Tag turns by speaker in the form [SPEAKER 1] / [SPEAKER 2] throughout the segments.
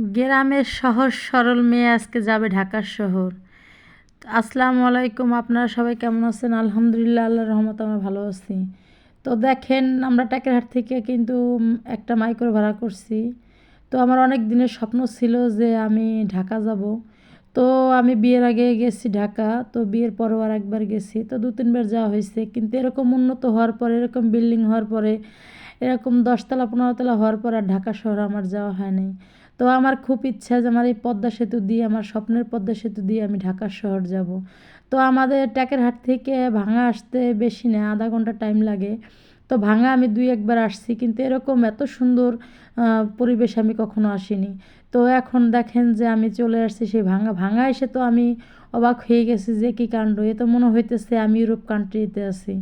[SPEAKER 1] গ্রামের সহজ সরল মেয়ে আজকে যাবে ঢাকার শহর। আসসালামু আলাইকুম, আপনারা সবাই কেমন আছেন? আলহামদুলিল্লাহ, আল্লাহর রহমতে আমরা ভালো আছি। তো দেখেন, আমরা টাকেরহাট থেকে কিন্তু একটা মাইক্রো ভাড়া করছি। তো আমার অনেক দিনের স্বপ্ন ছিল যে আমি ঢাকা যাব। তো আমি বিয়ের আগে গেছি ঢাকা, তো বিয়ের পরেও আর একবার গেছি, তো 2-3 বার যাওয়া হয়েছে। কিন্তু এরকম উন্নত হওয়ার পরে, এরকম বিল্ডিং হওয়ার পরে, এরকম 10 তলা 15 তলা হওয়ার পর আর ঢাকা শহর আমার যাওয়া হয় নাই। তো আমার খুব ইচ্ছা যে আমার এই পদ্মা সেতু দিয়ে, আমার স্বপ্নের পদ্মা সেতু দিয়ে আমি ঢাকা শহর যাব। তো আমাদের টাকেরহাট থেকে ভাঙা আসতে বেশি না, আধা ঘন্টা টাইম লাগে। তো ভাঙা আমি 2-1 বার আসছি, কিন্তু এরকম এত সুন্দর পরিবেশ আমি কখনো আসিনি। তো এখন দেখেন যে আমি চলে আসছি সেই ভাঙা ভাঙা এসে তো আমি অবাক হয়ে গেছি যে কী কাণ্ড! এ তো মনে হইতেছে আমি ইউরোপ কান্ট্রিতে আছি।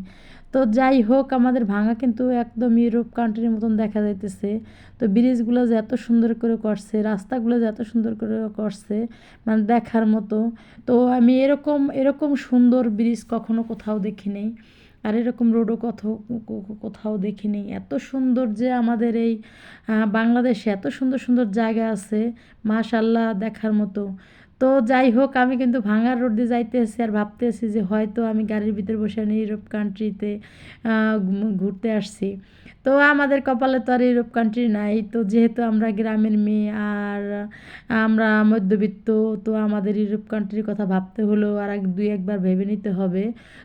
[SPEAKER 1] তো যাই হোক, আমাদের ভাঙা কিন্তু একদম ইউরোপ কান্ট্রির মতন দেখা যাইতেছে। তো ব্রিজগুলো যে এত সুন্দর করে করছে, রাস্তাগুলো যে এত সুন্দর করে করছে, মানে দেখার মতো। তো আমি এরকম এরকম সুন্দর ব্রিজ কখনো কোথাও দেখি নাই। আর এরকম রোডও কোথাও কোথাও দেখিনি। এত সুন্দর যে আমাদের এই বাংলাদেশে এত সুন্দর সুন্দর জায়গা আছে, মাশাআল্লাহ, দেখার মতো। তো যাই হোক, আমি কিন্তু ভাঙার রোড দিয়ে যাইতেছি আর ভাবতেছি যে হয়তো আমি গাড়ির ভিতরে বসে আমি ইউরোপ কান্ট্রিতে ঘুরতে আসছি। তো আমাদের কপালে তো আর ইউরোপ কান্ট্রি নাই। তো যেহেতু আমরা গ্রামের মেয়ে আর আমরা মধ্যবিত্ত, তো আমাদের ইউরোপ কান্ট্রির কথা ভাবতে হলেও আর 2-1 বার ভেবে নিতে হবে।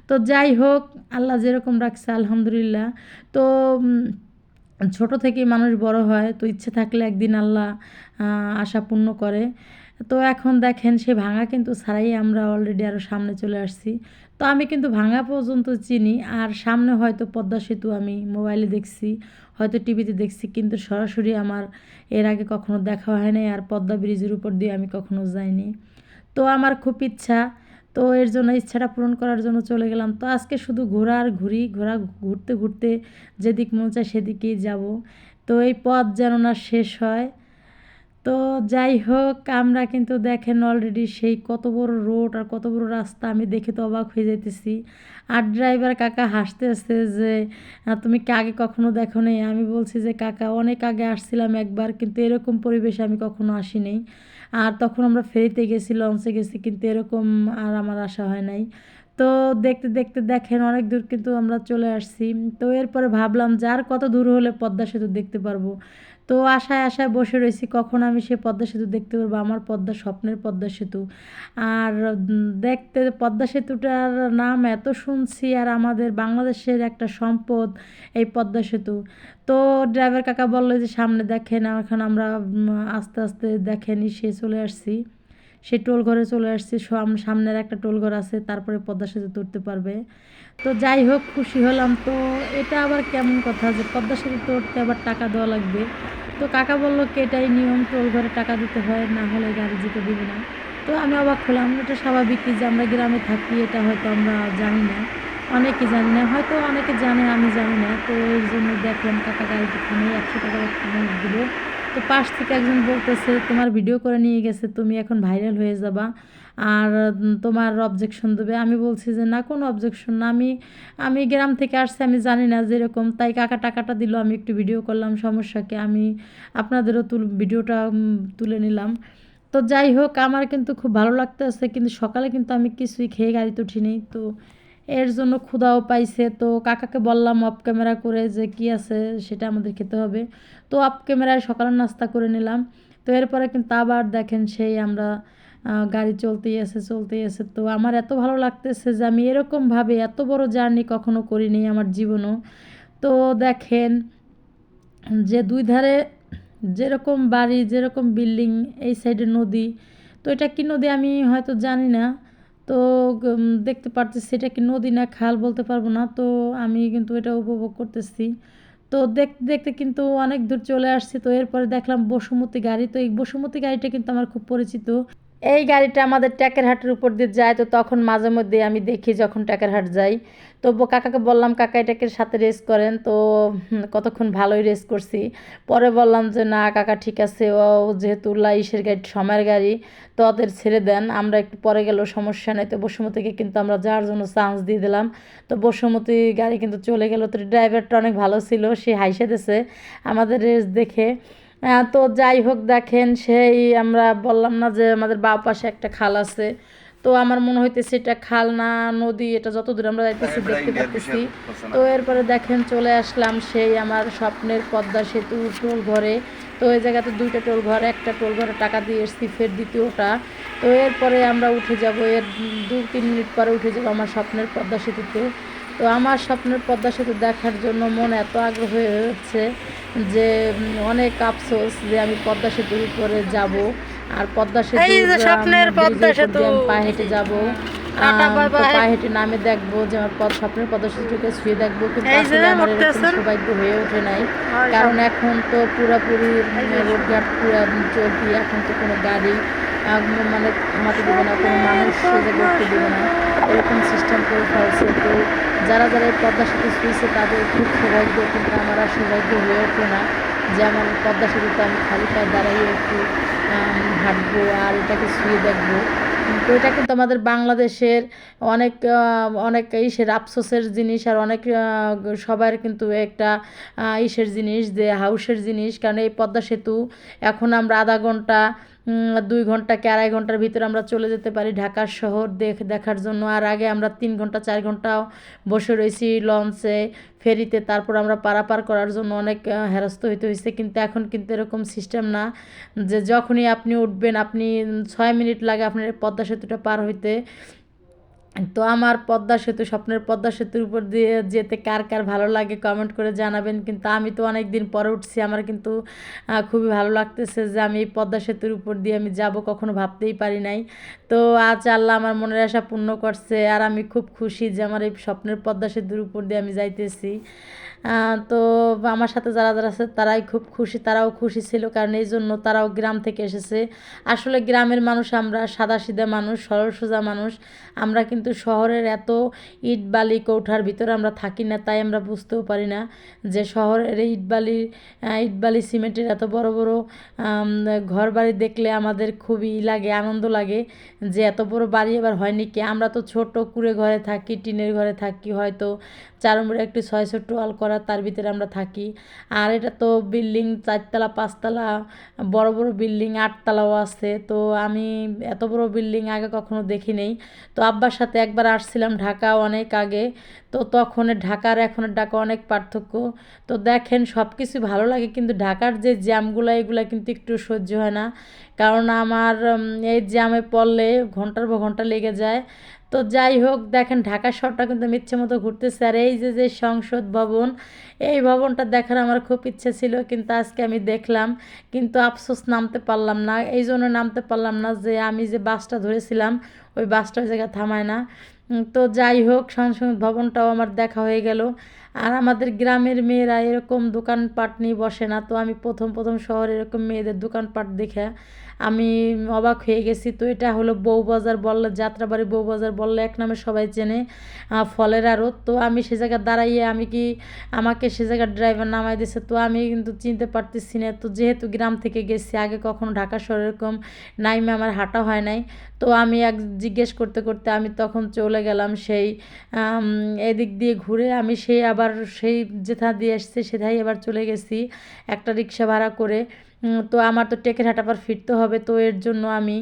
[SPEAKER 1] তো যাই হোক, আল্লাহ যেরকম রাখছে আলহামদুলিল্লাহ। তো ছোট থেকেই মানুষ বড় হয়, তো ইচ্ছে থাকলে একদিন আল্লাহ আশা পূর্ণ করে। তো এখন দেখেন, সে ভাঙা কিন্তু ছাড়াই আমরা অলরেডি আরও সামনে চলে আসছি। তো আমি কিন্তু ভাঙা পর্যন্ত চিনি, আর সামনে হয়তো পদ্মা সেতু আমি মোবাইলে দেখছি, হয়তো টিভিতে দেখছি, কিন্তু সরাসরি আমার এর আগে কখনো দেখা হয় নাই, আর পদ্মা ব্রিজের উপর দিয়ে আমি কখনো যাইনি। তো আমার খুব ইচ্ছা, তো এর জন্য ইচ্ছাটা পূরণ করার জন্য চলে গেলাম। তো আজকে শুধু ঘোরা আর ঘুরতে ঘুরতে যেদিক মন চায় সেদিকেই যাব। তো এই পথ যেন না শেষ হয়। তো যাই হোক, আমরা কিন্তু দেখেন অলরেডি সেই কত বড় রোড আর কত বড় রাস্তা, আমি দেখে তো অবাক হয়ে যাইতেছি। আর ড্রাইভার কাকা হাসতেছে যে তুমি কি আগে কখনো দেখো নাই? আমি বলছি যে কাকা, অনেক আগে আসছিলাম একবার, কিন্তু এরকম পরিবেশে আমি কখনো আসিনি। আর তখন আমরা ফেরিতে গেছি, লঞ্চে গেছি, কিন্তু এরকম আর আমার আসা হয় নাই। তো দেখতে দেখতে দেখেন অনেক দূর কিন্তু আমরা চলে আসছি। তো এরপরে ভাবলাম যে আর কত দূর হলে পদ্মা সেতু দেখতে পারবো। তো আশায় আশায় বসে রয়েছি কখন আমি সে পদ্মা সেতু দেখতে পারবো, আমার স্বপ্নের পদ্মা সেতু। আর দেখতে পদ্মা সেতুটার নাম এত শুনছি, আর আমাদের বাংলাদেশের একটা সম্পদ এই পদ্মা সেতু। তো ড্রাইভার কাকা বললো যে সামনে দেখেন। এখন আমরা আস্তে আস্তে দেখেন সে চলে আসছি, সেই টোল ঘরে চলে আসছি। সামনের একটা টোল ঘর আছে, তারপরে পদ্মা সেতু তুলতে পারবে। তো যাই হোক, খুশি হলাম। তো এটা আবার কেমন কথা যে পদ্মা সেতু তুলতে আবার টাকা দেওয়া লাগবে? তো কাকা বললো কি এটাই নিয়ম, টোল ঘরে টাকা দিতে হয়, না হলে গাড়ি যেতে দিবে না। তো আমি অবাক হলাম, এটা স্বাভাবিকই যে আমরা গ্রামে থাকি, এটা হয়তো আমরা জানি না, অনেকে জানি না, হয়তো অনেকে জানে, আমি জানি না। তো এর জন্য দেখলাম কাকা গাড়িতে থামে 100 টাকা দিল। তো পাশ থেকে একজন বলতেছে তোমার ভিডিও করে নিয়ে গেছে, তুমি এখন ভাইরাল হয়ে যাবা, আর তোমার অবজেকশন দেবে। আমি বলছি যে না, কোনো অবজেকশন না, আমি আমি গ্রাম থেকে আসছি, আমি জানি না যেরকম, তাই কাকা টাকাটা দিল, আমি একটু ভিডিও করলাম, সমস্যাকে আমি আপনাদেরও ভিডিওটা তুলে নিলাম। তো যাই হোক, আমার কিন্তু খুব ভালো লাগতেছে, কিন্তু সকালে কিন্তু আমি কিছুই খেয়ে গাড়িতে উঠিনি। তো এর জন্য ক্ষুধাও পাইছে। তো কাকাকে বললাম অফ ক্যামেরা করে যে কি আছে সেটা আমাদের খেতে হবে। তো অফ ক্যামেরায় সকালের নাস্তা করে নিলাম। তো এরপরে কিন্তু আবার দেখেন সেই আমরা গাড়ি চলতেই আছে চলতেই আছে। তো আমার এত ভালো লাগতেছে যে আমি এরকমভাবে এত বড় জার্নি কখনো করিনি আমার জীবনও। তো দেখেন যে দুই ধারে যেরকম বাড়ি, যেরকম বিল্ডিং, এই সাইডে নদী। তো এটা কি নদী আমি হয়তো জানি না। তো দেখতে পারতেছি এটা কি নদী না খাল বলতে পারবো না। তো আমি কিন্তু এটা উপভোগ করতেছি। তো দেখতে দেখতে কিন্তু অনেক দূর চলে আসছি। তো এরপরে দেখলাম বসুমতী গাড়ি। তো এই বসুমতী গাড়িটা কিন্তু আমার খুব পরিচিত। এই গাড়িটা আমাদের ট্যাকেরহাটের উপর দিয়ে যায়। তো তখন মাঝে মধ্যে আমি দেখি যখন ট্যাকেরহাট যাই। তো কাকাকে বললাম কাকা এটাকে সাথে রেস করেন। তো কতক্ষণ ভালোই রেস করছি। পরে বললাম যে না কাকা ঠিক আছে, ও যেহেতু ইসের গাড়ি, সময়ের গাড়ি, তো ওদের ছেড়ে দেন, আমরা একটু পরে গেলেও সমস্যা নেই। তো বসুমতীকে কিন্তু আমরা যাওয়ার জন্য চান্স দিয়ে দিলাম। তো বসুমতী গাড়ি কিন্তু চলে গেল। তো ড্রাইভারটা অনেক ভালো ছিল, সে হাইসে দিছে আমাদের রেস দেখে। তো যাই হোক দেখেন সেই আমরা বললাম না যে আমাদের বাঁ পাশে একটা খাল আছে, তো আমার মনে হইতেছে এটা খাল না নদী, এটা যত দূর আমরা যাইতেছি দেখতে পাচ্ছি। তো এরপরে দেখেন চলে আসলাম সেই আমার স্বপ্নের পদ্মা সেতু টোল ঘরে। তো এই জায়গাতে দুইটা টোল ঘর, একটা টোল ঘরে টাকা দিয়ে এসছি, ফের দ্বিতীয়টা। তো এরপরে আমরা উঠে যাব, এর 2-3 মিনিট পরে উঠে যাব আমার স্বপ্নের পদ্মা সেতুতে। তো আমার স্বপ্নের পদ্মা সেতু দেখার জন্য মন এত আগ্রহ হয়ে হচ্ছে যে অনেক আফসোস যে আমি পদ্মা সেতুর উপরে যাব, আর পদ্মা সেতু স্বপ্নের পদ্মা সেতু পায়ে হেঁটে যাবো, পায়ে হেঁটে নামে দেখবো যে আমার স্বপ্নের পদ্মা সেতুকে ছুঁয়ে দেখবো, কিন্তু আসলে আমার এরকম সৌভাগ্য হয়ে ওঠে নাই। কারণ এখন তো পুরোপুরি রোডঘাট পুরো চলতি, এখন তো কোনো গাড়ি মানে থামাতে দেবে না, কোনো মানুষ সোজা করতে দেবে না, এরকম সিস্টেম করে ফেলছে। তো যারা যারা এই পদ্মা সেতু ছুঁয়েছে তাদের খুব সৌভাগ্য, কিন্তু আমার আর সৌভাগ্য হয়ে ওঠে না যে আমার পদ্মা সেতুতে আমি খালি পায়ে দাঁড়াইয়ে একটু হাঁটবো আর এটাকে ছুঁয়ে দেখবো। তো এটা কিন্তু আমাদের বাংলাদেশের অনেক অনেক ইসের আফসোসের জিনিস, আর অনেক সবার কিন্তু একটা ইসের জিনিস যে হাউসের জিনিস, কারণ এই পদ্মা সেতু এখন আমরা আধা ঘন্টা 2 ঘন্টা কি 2.5 ঘন্টার ভিতরে আমরা চলে যেতে পারি ঢাকার শহর দেখার জন্য। আর আগে আমরা 3 ঘন্টা 4 ঘন্টাও বসে রয়েছি লঞ্চে, ফেরিতে, তারপর আমরা পারাপার করার জন্য অনেক হেরস্ত হইতে হয়েছে। কিন্তু এখন কিন্তু এরকম সিস্টেম না যে যখনই আপনি উঠবেন আপনি 6 মিনিট লাগে আপনার পদ্মা সেতুটা পার হইতে। তো আমার পদ্মা সেতু, স্বপ্নের পদ্মা সেতুর উপর দিয়ে যেতে কার কার ভালো লাগে কমেন্ট করে জানাবেন। কিন্তু আমি তো অনেক দিন পরে উঠছি, আমার কিন্তু খুবই ভালো লাগতেছে যে আমি এই পদ্মা সেতুর উপর দিয়ে আমি যাব, কখনো ভাবতেই পারি নাই। তো আজ আল্লাহ আমার মনের আশা পূর্ণ করছে, আর আমি খুব খুশি যে আমার এই স্বপ্নের পদ্মা সেতুর উপর দিয়ে আমি যাইতেছি। তো আমার সাথে যারা যারা আছে তারাই খুব খুশি, তারাও খুশি ছিল, কারণ এই জন্য তারাও গ্রাম থেকে এসেছে। আসলে গ্রামের মানুষ আমরা সাদাসিধা মানুষ, সরল সোজা মানুষ, আমরা কিন্তু শহরের এত ইট বালি কৌঠার ভিতরে আমরা থাকি না, তাই আমরা বুঝতেও পারি না যে শহরের এই ইট বালি সিমেন্টের এত বড় বড় ঘর বাড়ি দেখলে আমাদের খুবই লাগে, আনন্দ লাগে যে এত বড় বাড়ি এবার হয়নি কি। আমরা তো ছোট কুঁড়ে ঘরে থাকি, টিনের ঘরে থাকি, হয়তো চারমুড়ে একটি 6 টোয়াল করা, তার ভিতরে আমরা থাকি। আর এটা তো বিল্ডিং 4 তলা 5 তলা, বড় বড় বিল্ডিং 8 তলাও আছে। তো আমি এত বড় বিল্ডিং আগে কখনো দেখি নেই। তো আব্বার সাথে একবার আসছিলাম ঢাকা অনেক আগে, তো তখনের ঢাকার এখনের ঢাকা অনেক পার্থক্য। তো দেখেন সব কিছু ভালো লাগে, কিন্তু ঢাকার যে জ্যামগুলো এগুলো কিন্তু একটু সহ্য হয় না, কারণ আমার এই জ্যামে পড়লে ঘন্টার পর ঘন্টা লেগে যায়। তো যাই হোক দেখেন ঢাকা শহরটা কিন্তু আমি ইচ্ছে মতো ঘুরতেছি। আর এই যে যে সংসদ ভবন, এই ভবনটা দেখার আমার খুব ইচ্ছে ছিল, কিন্তু আজকে আমি দেখলাম, কিন্তু আফসোস নামতে পারলাম না। এই জন্য নামতে পারলাম না যে আমি যে বাসটা ধরেছিলাম ওই বাসটা ওই জায়গায় থামায় না। তো যাই হোক সংসদ ভবনটাও আমার দেখা হয়ে গেল। আর আমাদের গ্রামের মেয়েরা এরকম দোকানপাট নিয়ে বসে না, তো আমি প্রথম প্রথম শহরে এরকম মেয়েদের দোকানপাট দেখে আমি অবাক হয়ে গেছি। তো এটা হলো বউবাজার বললে, যাত্রাবাড়ি বউবাজার বললে এক নামে সবাই চেনে, ফলের আড়ত। তো আমি সে জায়গায় দাঁড়াইয়ে আমাকে সে জায়গার ড্রাইভার নামাই দিয়েছে, তো আমি কিন্তু চিনতে পারতেছি না। তো যেহেতু গ্রাম থেকে গেছি, আগে কখনো ঢাকা শহরে এরকম নাইমে আমার হাঁটা হয় নাই, তো আমি জিজ্ঞেস করতে করতে আমি তখন চলে গেলাম সেই এদিক দিয়ে ঘুরে, আমি সেই আবার সেই যেথা দিয়ে এসছে সেটাই আবার চলে গেছি একটা রিক্সা ভাড়া করে। তো আমার তো টেকেরহাট আবার ফিরতে হবে, তো এর জন্য আমি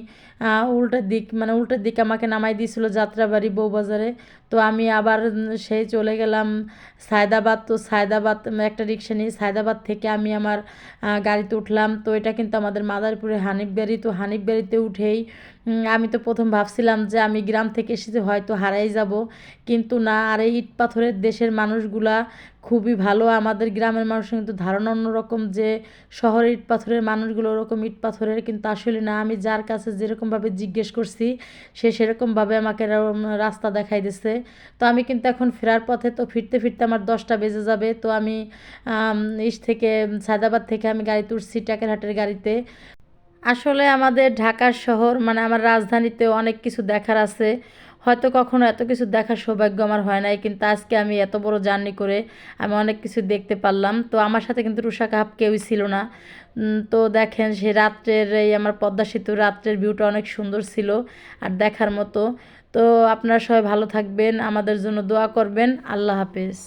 [SPEAKER 1] উল্টা দিক আমাকে নামাই দিয়েছিল যাত্রাবাড়ি বউবাজারে। তো আমি আবার সেই চলে গেলাম সায়দাবাদ। তো সায়দাবাদ একটা রিক্সা নিয়ে সায়দাবাদ থেকে আমি আমার গাড়িতে উঠলাম। তো এটা কিন্তু আমাদের মাদারীপুরে হানিফবাড়ি। তো হানিফবাড়িতে উঠেই আমি তো প্রথম ভাবছিলাম যে আমি গ্রাম থেকে এসেছি হয়তো হারাই যাব, কিন্তু না। আর এই ইট পাথরের দেশের মানুষগুলা খুবই ভালো। আমাদের গ্রামের মানুষের কিন্তু ধারণা অন্যরকম যে শহরের ইট পাথরের মানুষগুলো ওরকম ইট পাথরের, কিন্তু আসলে না। আমি যার কাছে যেরকমভাবে জিজ্ঞেস করছি সে সেরকমভাবে আমাকে রাস্তা দেখাই দিছে। তো আমি কিন্তু এখন ফেরার পথে, তো ফিরতে ফিরতে আমার 10টা বেজে যাবে। তো আমি সায়দাবাদ থেকে আমি গাড়িতে উঠছি টেকেরহাটের গাড়িতে। আসলে আমাদের ঢাকার শহর মানে আমার রাজধানীতে অনেক কিছু দেখার আছে, হয়তো কখনো এত কিছু দেখার সৌভাগ্য আমার হয় নাই, কিন্তু আজকে আমি এত বড় জার্নি করে আমি অনেক কিছু দেখতে পারলাম। তো আমার সাথে কিন্তু রুষা কাহাব কেউই ছিল না। তো দেখেন সে রাত্রের এই আমার পদ্মা সেতুর রাত্রের ভিউটা অনেক সুন্দর ছিল আর দেখার মতো। তো আপনারা সবাই ভালো থাকবেন, আমাদের জন্য দোয়া করবেন। আল্লাহ হাফেজ।